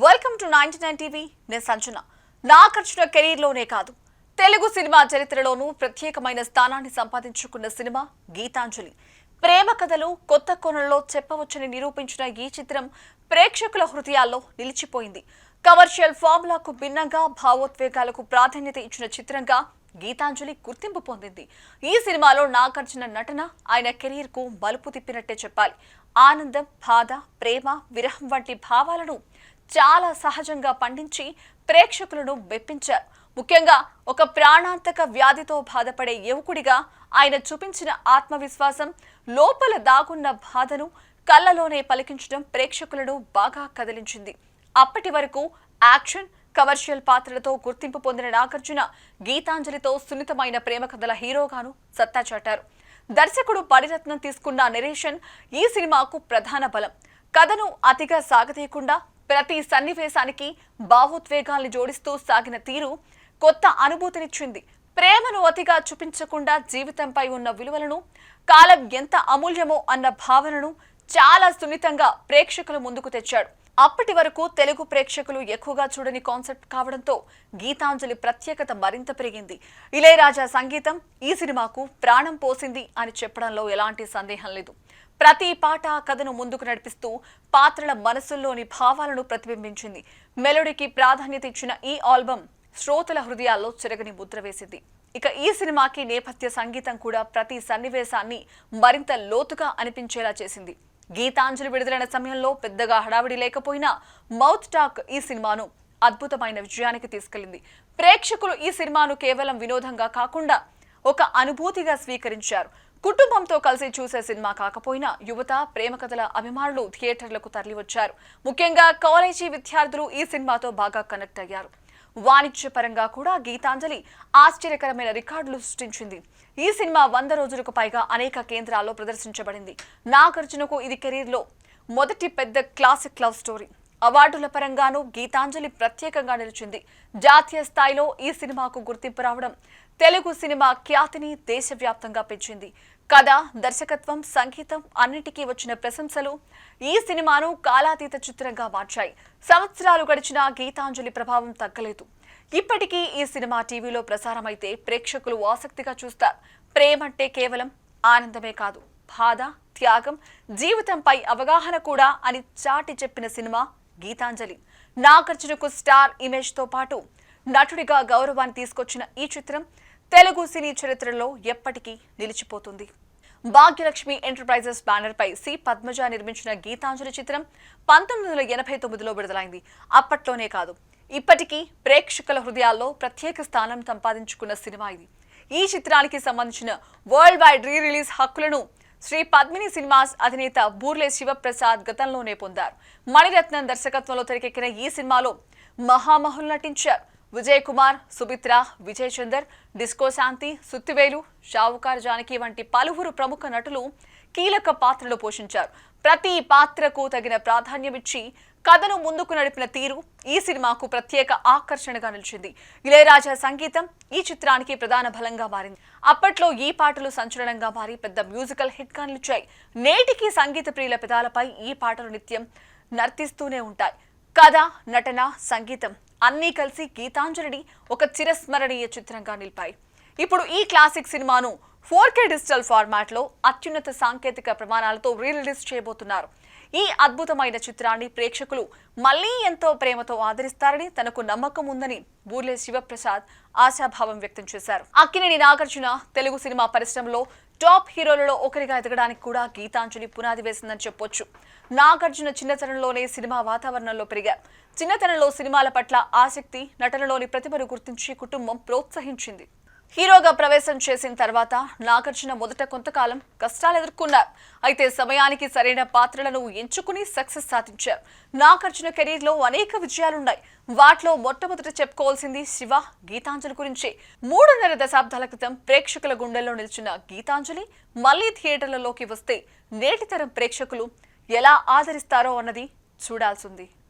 Welcome to 99 TV. నేను Sanjana. Nagarjuna career లోనే కాదు, తెలుగు సినిమా చరిత్రలోనూ ప్రత్యేకమైన స్థానాన్ని సంపాదించుకున్న సినిమా గీతాంజలి. ప్రేమ కథలు కొత్త కోణంలో చెప్పవచ్చని నిరూపించిన ఈ చిత్రం ప్రేక్షకుల హృదయాల్లో నిలిచిపోయింది. కమర్షియల్ ఫార్ములాకు భిన్నంగా భావోద్వేగాలకు ప్రాధాన్యత ఇచ్చిన చిత్రంగా గీతాంజలి గుర్తింపు పొందింది. ఈ సినిమాలో నాగార్జున నటన ఆయన కెరీర్ కు మలుపు తిప్పినట్టే చెప్పాలి. ఆనందం, బాధ, ప్రేమ, విరహం వంటి భావాలను చాలా సహజంగా పండించి ప్రేక్షకులను మెప్పించారు. ముఖ్యంగా ఒక ప్రాణాంతక వ్యాధితో బాధపడే యువకుడిగా ఆయన చూపించిన ఆత్మవిశ్వాసం, లోపల దాగున్న బాధను కళ్ళలోనే పలికించడం ప్రేక్షకులను బాగా కదిలించింది. అప్పటి వరకు యాక్షన్, కమర్షియల్ పాత్రలతో గుర్తింపు పొందిన నాగార్జున గీతాంజలితో సున్నితమైన ప్రేమ కథల హీరోగాను సత్తా చాటారు. దర్శకుడు పడిరత్నం తీసుకున్న నెరేషన్ ఈ సినిమాకు ప్రధాన బలం. కథను అతిగా సాగతీయకుండా ప్రతి సన్నివేశానికి భావోద్వేగాల్ని జోడిస్తూ సాగిన తీరు కొత్త అనుభూతినిచ్చింది. ప్రేమను అతిగా చూపించకుండా జీవితంపై ఉన్న విలువలను, కాలం ఎంత అమూల్యమో అన్న భావనను చాలా సున్నితంగా ప్రేక్షకుల ముందుకు తెచ్చాడు. అప్పటి వరకు తెలుగు ప్రేక్షకులు ఎక్కువగా చూడని కాన్సెప్ట్ కావడంతో గీతాంజలి ప్రత్యేకత మరింత పెరిగింది. ఇళయరాజా సంగీతం ఈ సినిమాకు ప్రాణం పోసింది అని చెప్పడంలో ఎలాంటి సందేహం లేదు. ప్రతి పాట కథను ముందుకు నడిపిస్తూ పాత్రల మనసుల్లోని భావాలను ప్రతిబింబించింది. మెలోడీకి ప్రాధాన్యత ఇచ్చిన ఈ ఆల్బమ్ శ్రోతల హృదయాల్లో చెరగని ముద్ర వేసింది. ఇక ఈ సినిమాకి నేపథ్య సంగీతం కూడా ప్రతి సన్నివేశాన్ని మరింత లోతుగా అనిపించేలా చేసింది. గీతాంజలి విడుదలైన సమయంలో పెద్దగా హడావిడి లేకపోయినా మౌత్ టాక్ ఈ సినిమాను అద్భుతమైన విజయానికి తీసుకెళ్లింది. ప్రేక్షకులు ఈ సినిమాను కేవలం వినోదంగా కాకుండా ఒక అనుభూతిగా స్వీకరించారు. కుటుంబంతో కలిసి చూసే సినిమా కాకపోయినా యువత, ప్రేమ కథల అభిమానులు థియేటర్లకు తరలివచ్చారు. ముఖ్యంగా కాలేజీ విద్యార్థులు ఈ సినిమాతో బాగా కనెక్ట్ అయ్యారు. వాణిజ్యపరంగా కూడా గీతాంజలి ఆశ్చర్యకరమైన రికార్డులు సృష్టించింది. ఈ సినిమా 100 రోజులకు పైగా అనేక కేంద్రాల్లో ప్రదర్శించబడింది. నాగార్జునకు ఇది కెరీర్లో మొదటి పెద్ద క్లాసిక్ లవ్ స్టోరీ. అవార్డుల పరంగానూ గీతాంజలి ప్రత్యేకంగా నిలిచింది. జాతీయ స్థాయిలో ఈ సినిమాకు గుర్తింపు రావడం తెలుగు సినిమా ఖ్యాతిని దేశవ్యాప్తంగా పెంచింది. కథ, దర్శకత్వం, సంగీతం అన్నిటికీ వచ్చిన ప్రశంసలు ఈ సినిమాను కాలాతీత చిత్రంగా మార్చాయి. సంవత్సరాలు గడిచినా గీతాంజలి ప్రభావం తగ్గలేదు. ఇప్పటికీ ఈ సినిమా టీవీలో ప్రసారమైతే ప్రేక్షకులు ఆసక్తిగా చూస్తారు. ప్రేమంటే కేవలం ఆనందమే కాదు, బాధ, త్యాగం, జీవితంపై అవగాహన కూడా అని చాటి చెప్పిన సినిమా గీతాంజలి. నాగార్జునకు స్టార్ ఇమేజ్ తో పాటు నటుడిగా గౌరవాన్ని తీసుకొచ్చిన ఈ చిత్రం తెలుగు సినీ చరిత్రలో ఎప్పటికీ నిలిచిపోతుంది. భాగ్యలక్ష్మి ఎంటర్ప్రైజెస్ బ్యానర్ పై సి పద్మజ నిర్మించిన గీతాంజలి చిత్రం 1989లో విడుదలైంది. అప్పట్లోనే కాదు, ఇప్పటికీ ప్రేక్షకుల హృదయాల్లో ప్రత్యేక స్థానం సంపాదించుకున్న సినిమా ఇది. ఈ చిత్రానికి సంబంధించిన వరల్డ్ వైడ్ రీ రిలీజ్ హక్కులను శ్రీ పద్మిని సినిమాస్ అధినేత బూర్లే శివప్రసాద్ గతంలోనే పొందారు. మణిరత్నం దర్శకత్వంలో తెరకెక్కిన ఈ సినిమాలో మహామహులు నటించారు. విజయ్ కుమార్, సుమిత్ర, విజయ్ చందర్, డిస్కో శాంతి, సుత్తివేలు, షావుకార్ జానకి వంటి పలువురు ప్రముఖ నటులు కీలక పాత్రలు పోషించారు. ప్రతి పాత్రకు తగిన ప్రాధాన్యమిచ్చి కథను ముందుకు నడిపిన తీరు ఈ సినిమాకు ప్రత్యేక ఆకర్షణగా నిలిచింది. ఇళయరాజా సంగీతం ఈ చిత్రానికి ప్రధాన బలంగా మారింది. అప్పట్లో ఈ పాటలు సంచలనంగా మారి పెద్ద మ్యూజికల్ హిట్ గా నిలిచాయి. నేటికి సంగీత ప్రియుల పెదాలపై ఈ పాటలు నిత్యం నర్తిస్తూనే ఉంటాయి. కథ, నటన, సంగీతం అన్నీ కలిసి గీతాంజలిని ఒక చిరస్మరణీయ చిత్రంగా నిలిపాయి. ఇప్పుడు ఈ క్లాసిక్ సినిమాను 4K డిజిటల్ ఫార్మాట్ లో అత్యున్నత సాంకేతిక ప్రమాణాలతో రిలీజ్ చేయబోతున్నారు. ఈ అద్భుతమైన చిత్రాన్ని ప్రేక్షకులు మళ్లీ ఎంతో ప్రేమతో ఆదరిస్తారని తనకు నమ్మకం ఉందని బూర్లే శివప్రసాద్ ఆశాభావం వ్యక్తం చేశారు. అక్కినేని నాగార్జున తెలుగు సినిమా పరిశ్రమలో టాప్ హీరోలలో ఒకరిగా ఎదగడానికి కూడా గీతాంజలి పునాది వేసిందని చెప్పొచ్చు. నాగార్జున చిన్నతనంలోనే సినిమా వాతావరణంలో పెరిగారు. చిన్నతనంలో సినిమాల పట్ల ఆసక్తి, నటనలోని ప్రతిభను గుర్తించి కుటుంబం ప్రోత్సహించింది. హీరోగా ప్రవేశం చేసిన తర్వాత నాగార్జున మొదట కొంతకాలం కష్టాలు ఎదుర్కొన్నారు. అయితే సమయానికి సరైన పాత్రలను ఎంచుకుని సక్సెస్ సాధించారు. నాగార్జున కెరీర్ లో అనేక విజయాలున్నాయి. వాటిలో మొట్టమొదట చెప్పుకోవాల్సింది శివ, గీతాంజలి గురించి. 3.5 దశాబ్దాల క్రితం ప్రేక్షకుల గుండెల్లో నిలిచిన గీతాంజలి మళ్లీ థియేటర్లలోకి వస్తే నేటి తరం ప్రేక్షకులు ఎలా ఆదరిస్తారో అన్నది చూడాల్సింది.